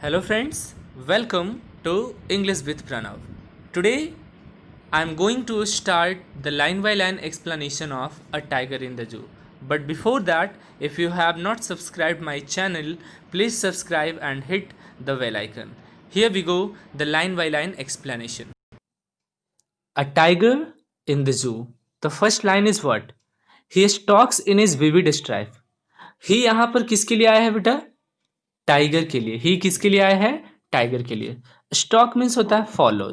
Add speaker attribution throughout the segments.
Speaker 1: Hello friends, welcome to English with Pranav. Today I am going to start the line by line explanation of A Tiger in the Zoo. But before that, if you have not subscribed my channel, please subscribe and hit the bell icon. Here we go, the line by line explanation. A tiger in the zoo. The first line is what? He stalks in his vivid stripe. ही यहाँ पर किसके लिए आया है बेटा? Tiger के लिए. ही किसके लिए आया है? टाइगर के लिए. स्टॉक मीन्स होता है follow,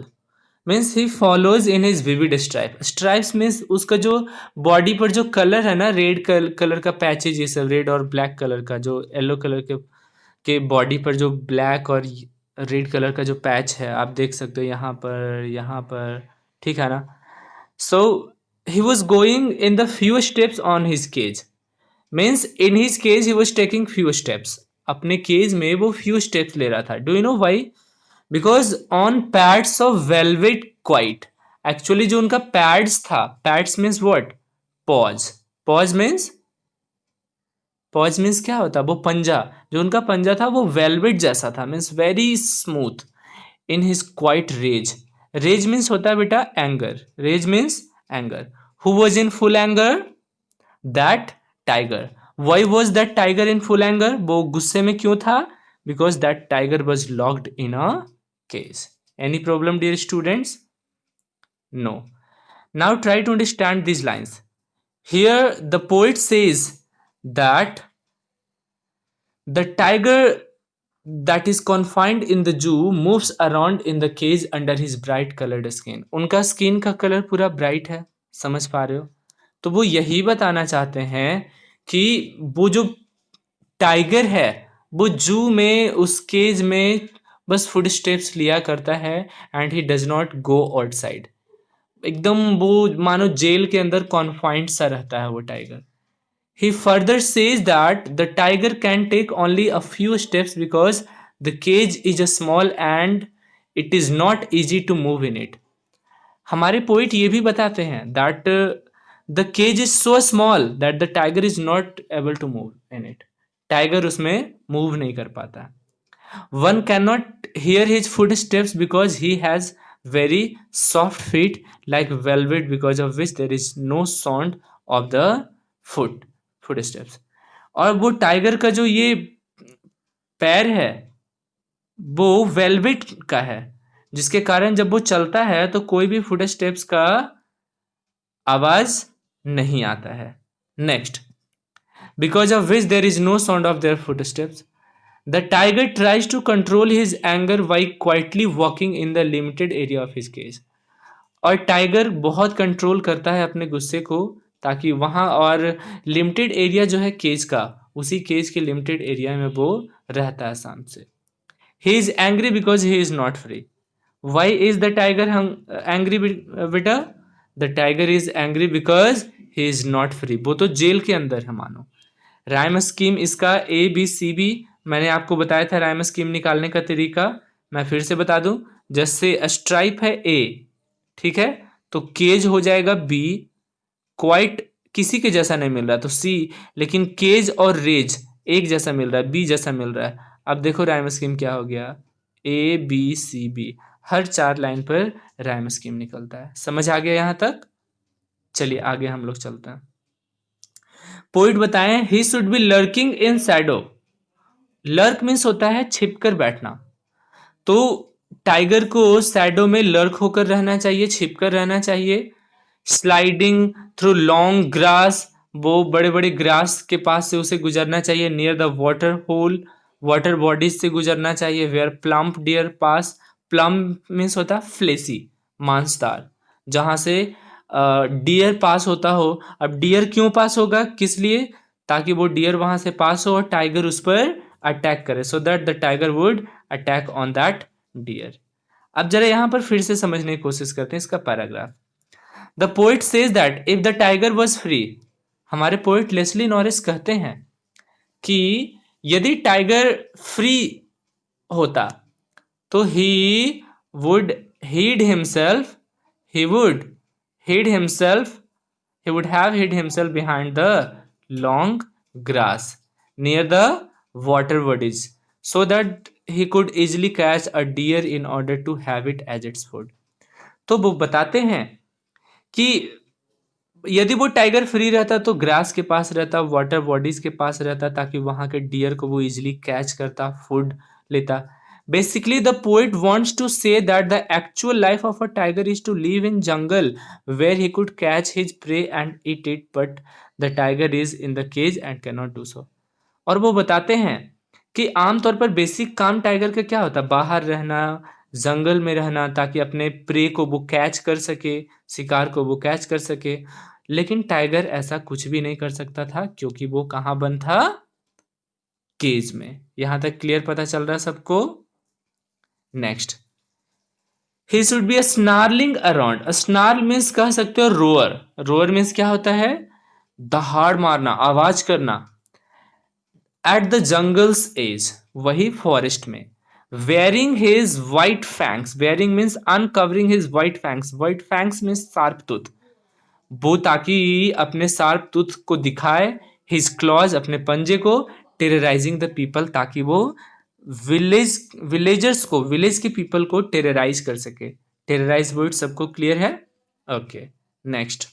Speaker 1: means he follows in his vivid stripe. Stripes means उसका जो बॉडी पर जो कलर है ना, रेड कलर का पैचेज, ये सब रेड और ब्लैक कलर का, जो येलो कलर के बॉडी पर जो ब्लैक और रेड कलर का जो पैच है, आप देख सकते हो यहाँ पर, ठीक है ना. So he was going in the few steps on his cage. Means in his cage he was taking few steps. अपने केज में वो फ्यू स्टेप्स ले रहा था. Do you know why? Because on pads of velvet quite. Actually जो उनका pads था, pads means what? Paws. Paws means क्या होता है? वो पंजा. जो उनका पंजा था वो वेलवेट जैसा था, means very smooth. In his quiet rage. Rage means होता है बेटा anger. Rage means anger. Who was in full anger? That tiger. Why was that tiger in full anger? वो गुस्से में क्यों था? Because that tiger was locked in a cage. Any problem, dear students? No. Now try to understand these lines. Here the poet says that the tiger that is confined in the zoo moves around in the cage under his bright colored skin. उनका skin का colour पूरा bright है, समझ पा रहे हो? तो वो यही बताना चाहते हैं कि वो जो टाइगर है वो जू में, उस केज में बस फुट स्टेप्स लिया करता है and he does not go outside. एकदम वो मानो जेल के अंदर कॉन्फाइंड सा रहता है वो tiger. He further says that the tiger can take only a few steps because the cage is a small and it is not easy to move in it. हमारे पोइट ये भी बताते हैं that the cage is so small that the tiger is not able to move in it. Tiger उसमें move नहीं कर पाता. One cannot hear his footsteps because he has very soft feet like velvet, because of which there is no sound of the footsteps. और वो tiger का जो ये पैर है वो वेलवेट का है, जिसके कारण जब वो चलता है तो कोई भी फुटस्टेप्स का आवाज नहीं आता है. Next, because of which there is no sound of their footsteps. The tiger tries to control his anger by quietly walking in the limited area of his cage. और टाइगर बहुत कंट्रोल करता है अपने गुस्से को, ताकि वहाँ और लिमिटेड एरिया जो है केज का, उसी केज के लिमिटेड एरिया में वो रहता है शांत से. He is angry because he is not free. Why is the tiger angry बेटा? The tiger is angry because he is not free. वो तो जेल के अंदर है मानो. राइम स्कीम इसका ABCB मैंने आपको बताया था. राइम स्कीम निकालने का तरीका मैं फिर से बता दूं. जैसे स्ट्राइप है A, ठीक है, तो केज हो जाएगा B. क्वाइट किसी के जैसा नहीं मिल रहा तो C, लेकिन केज और रेज एक जैसा मिल रहा है, B जैसा मिल रहा है. अब देखो राइम स्कीम क्या हो गया, ABCB. हर 4 लाइन पर राइम स्कीम निकलता है. समझ आ गया यहां तक? चलिए आगे हम लोग चलते हैं. पोइट बताएं ही should B lurking in Shadow. Lurk means होता है छिपकर बैठना. तो टाइगर को शैडो में लर्क होकर रहना चाहिए, छिपकर रहना चाहिए. स्लाइडिंग थ्रू लॉन्ग ग्रास, वो बड़े बड़े ग्रास के पास से उसे गुजरना चाहिए. Near the water hole, water bodies से गुजरना चाहिए. Where plump deer pass. Plump means होता है फ्लेसी, मांसदार, जहां से डियर पास होता हो. अब डियर क्यों पास होगा, किस लिए? ताकि वो डियर वहां से पास हो और टाइगर उस पर अटैक करे, so that the tiger would attack on that deer. अब जरा यहां पर फिर से समझने की कोशिश करते हैं इसका paragraph. The poet says that if the tiger was free. हमारे पोइट लेस्ली नॉरिस कहते हैं कि यदि टाइगर फ्री होता तो he would hid himself, he would hid himself, he would have hid himself behind the long grass near the water bodies, so that he could easily catch a deer in order to have it as its food. तो वो बताते हैं कि यदि वो tiger free रहता तो grass के पास रहता, वाटर बॉडीज के पास रहता, ताकि वहां के डियर को वो इजिली कैच करता, फूड लेता. Basically the poet wants to say that the actual life of a tiger is to live in jungle where he could catch his prey and eat it, but the tiger is in the cage and can not do so. और वो बताते हैं कि आमतौर पर basic काम tiger का क्या होता है, बाहर रहना, जंगल में रहना, ताकि अपने प्रे को वो कैच कर सके, शिकार को वो कैच कर सके. लेकिन टाइगर ऐसा कुछ भी नहीं कर सकता था, क्योंकि वो कहाँ बंद था, केज में. यहां तक क्लियर पता चल रहा है सबको. Next, he should be a snarling around. Snarl means कह सकते हो रोअर. रोअर मीन्स क्या होता है, दहाड़ मारना, आवाज करना. एट द जंगल्स एज, वही फॉरेस्ट में. Wearing his white fangs, wearing means uncovering his white fangs. White fangs means sharp tooth, वो ताकि अपने शार्प टूथ को दिखाए, हिज क्लॉज अपने पंजे को, टेरराइजिंग द पीपल, ताकि वो विलेजर्स को, विलेज के पीपल को टेरराइज कर सके. टेरराइज वर्ड सबको क्लियर है. Okay, next,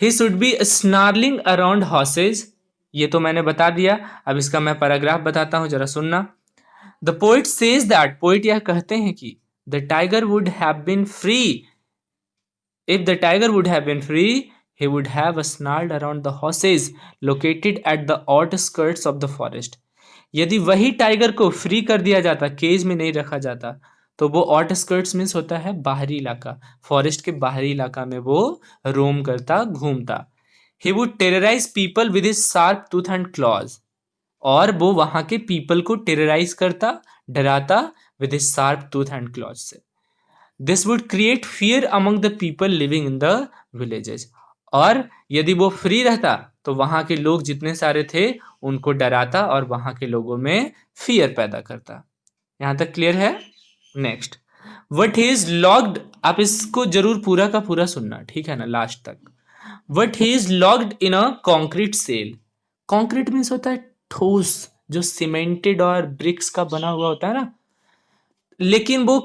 Speaker 1: he should B snarling around horse's. ये तो मैंने बता दिया. अब इसका मैं पैराग्राफ बताता हूं, जरा सुनना. The poet says that, poet यह कहते हैं कि the tiger would have been free. If the tiger would have been free, he would have snarled around the horses located at the outskirts of the forest. यदि वही tiger को free कर दिया जाता, केज में नहीं रखा जाता, तो वो आउटस्कर्ट्स मीन्स होता है बाहरी इलाका, फॉरेस्ट के बाहरी इलाका में वो रोम करता, घूमता. He would terrorise people with his sharp tooth and claws. और वो वहां के पीपल को टेरराइज करता, डराता, with his sharp tooth and claws से. This would create fear among the people living in the villages. और यदि वो फ्री रहता तो वहां के लोग जितने सारे थे उनको डराता और वहां के लोगों में फियर पैदा करता. यहां तक क्लियर है. Next, what he is locked. आप इसको जरूर पूरा का पूरा सुनना, ठीक है ना, लास्ट तक. What he is locked in a concrete cell. Concrete means होता है ठोस, जो सीमेंटेड और ब्रिक्स का बना हुआ होता है ना. लेकिन वो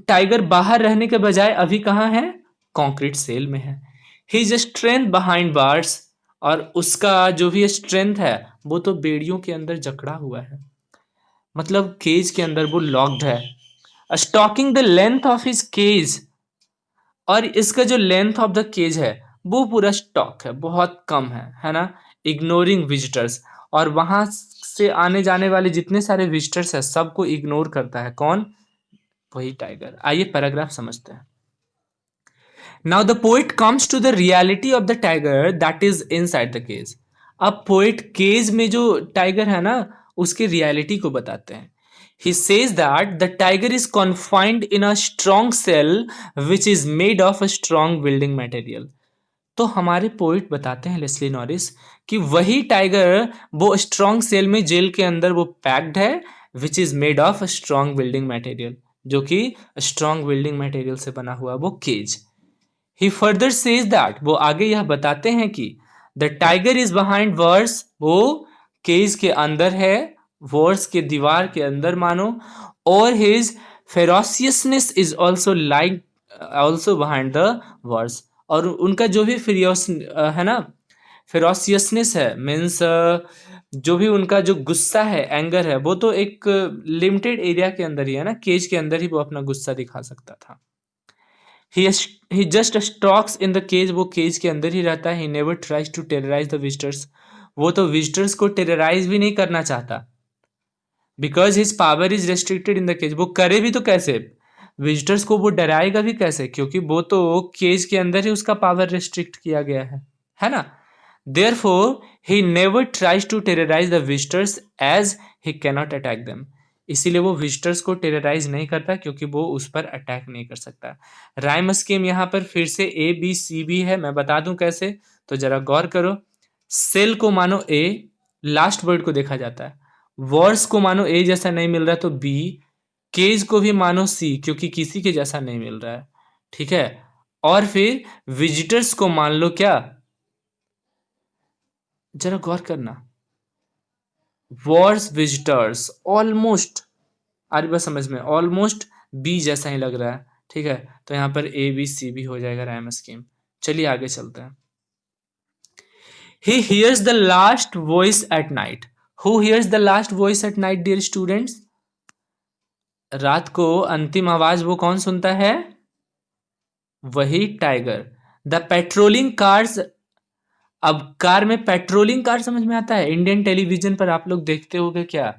Speaker 1: टाइगर बाहर रहने के बजाय अभी कहाँ है, कंक्रीट सेल में है. He is strength behind bars. और उसका जो भी स्ट्रेंथ है वो तो बेड़ियों के अंदर जकड़ा हुआ है, मतलब केज के अंदर वो लॉक्ड है. Stalking the length of his cage. और इसका जो लेंथ ऑफ द केज है वो पूरा स्टॉक है, बहुत कम है ना. Ignoring visitors. और वहां से आने जाने वाले जितने सारे विजिटर्स है सबको इग्नोर करता है. कौन, वही टाइगर. आइए पैराग्राफ समझते हैं. Now the poet comes to the reality of the tiger that is inside the cage. अब पोइट केज में जो टाइगर है ना उसके रियलिटी को बताते हैं. He says that the tiger is confined in a strong cell which is made of a strong building material. तो हमारे पोइट बताते हैं लेस्ली नॉरिस कि वही टाइगर वो स्ट्रॉन्ग सेल में, जेल के अंदर वो पैक्ड है, which is made of strong building material, जो कि स्ट्रॉन्ग बिल्डिंग मटेरियल से बना हुआ वो cage. He further says that, वो आगे यह बताते हैं कि the tiger is behind bars. वो केज के अंदर है, वर्स के दीवार के अंदर मानो. और his ferociousness is also like also behind the bars. और उनका जो भी फिरियोस है ना, फेरोसियसनेस है, मीन्स जो भी उनका जो गुस्सा है, एंगर है, वो तो एक लिमिटेड एरिया के अंदर ही है ना, केज के अंदर ही वो अपना गुस्सा दिखा सकता था. He just stalks in the cage. वो केज के अंदर ही रहता है. He never tries to terrorise the visitors. वो तो विजिटर्स को टेरराइज भी नहीं करना चाहता, because his power is restricted in the cage. वो करे भी तो कैसे, विजिटर्स को वो डराएगा भी कैसे, क्योंकि वो तो केज के अंदर ही उसका पावर रेस्ट्रिक्ट किया गया है ना. Therefore he never tries to terrorise the visitors as he cannot attack them. इसीलिए वो विजिटर्स को टेरराइज नहीं करता, क्योंकि वो उस पर अटैक नहीं कर सकता. राइम स्कीम यहाँ पर फिर से ए बी सी बी है, मैं बता दूं कैसे, तो जरा गौर करो. सेल को मानो ए, लास्ट वर्ड को देखा जाता है. वर्स को मानो ए जैसा नहीं मिल रहा तो बी. केज को भी मानो सी, क्योंकि किसी के जैसा नहीं मिल रहा है, ठीक है. और फिर विजिटर्स को मान लो क्या, जरा गौर करना, वॉर्स विजिटर्स, ऑलमोस्ट आ रही बात समझ में, ऑलमोस्ट बी जैसा ही लग रहा है, ठीक है। तो यहाँ पर ए बी सी भी हो जाएगा राइम स्कीम। चलिए आगे चलते हैं। He hears the last voice at night. Who hears the last voice at night dear students? रात को अंतिम आवाज वो कौन सुनता है? वही टाइगर। The patrolling cars. अब कार में पेट्रोलिंग कार समझ में आता है? इंडियन टेलीविजन पर आप लोग देखते होंगे क्या,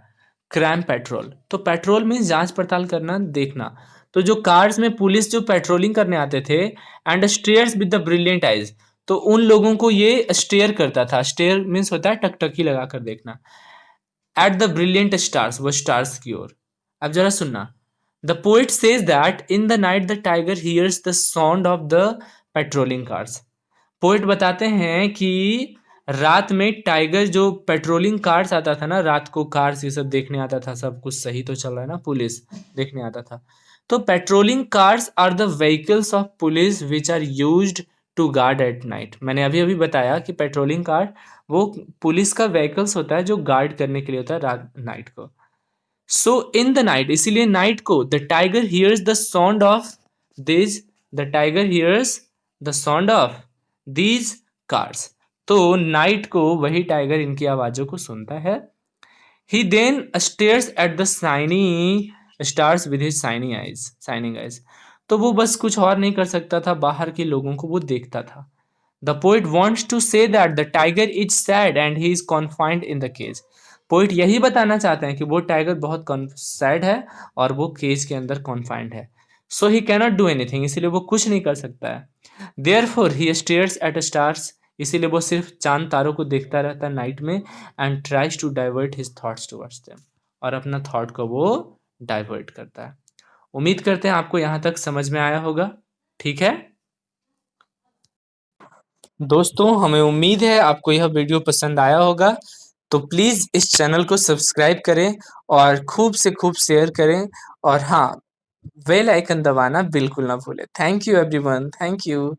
Speaker 1: क्राइम पेट्रोल। तो पेट्रोल में जांच पड़ताल करना, देखना। तो जो कार्स में पुलिस जो पेट्रोलिंग करने आते थे, and stairs with the brilliant eyes, तो उन लोगों को ये स्टेयर करता था। स्टेयर मीन्स होता है टकटकी लगाकर देखना। एट द ब्रिलियंट स्टार्स, वो स्टार्स की ओर। अब जरा सुनना। The poet says that in the night the tiger hears the sound of the patrolling cars. Poet बताते हैं कि रात में टाइगर जो पेट्रोलिंग कार्स आता था ना, रात को कार्स ये सब देखने आता था, सब कुछ सही तो चल रहा है ना, पुलिस देखने आता था। तो patrolling cars are the vehicles of police which are used to guard at night. मैंने अभी अभी बताया कि पेट्रोलिंग कार वो पुलिस का व्हीकल्स होता है जो गार्ड करने के लिए होता है रात नाइट को। सो इन द नाइट, इसीलिए नाइट को the tiger hears the sound of this, the tiger hears the sound of these cars. तो नाइट को वही टाइगर इनकी आवाजों को सुनता है। He then stares at the shiny stars with his shining eyes. तो वो बस कुछ और नहीं कर सकता था, बाहर के लोगों को वो देखता था। The poet wants to say that the tiger is sad and he is confined in the cage. Poet यही बताना चाहते हैं कि वो टाइगर बहुत सैड है और वो केज के अंदर कॉन्फाइंड है। सो ही कैनॉट डू एनीथिंग, इसीलिए वो कुछ नहीं कर सकता है। देयरफॉर ही स्टेयर्स एट स्टार्स, इसीलिए वो सिर्फ चांद तारों को देखता रहता है नाइट में। And tries to divert his thoughts towards them, और अपना थॉट को वो डाइवर्ट करता है। उम्मीद करते हैं आपको यहाँ तक समझ में आया होगा, ठीक है। दोस्तों हमें उम्मीद है आपको यह वीडियो पसंद आया होगा। तो प्लीज़ इस चैनल को सब्सक्राइब करें और खूब से खूब शेयर करें। और हाँ, बेल आइकन दबाना बिल्कुल ना भूलें। Thank you everyone, thank you.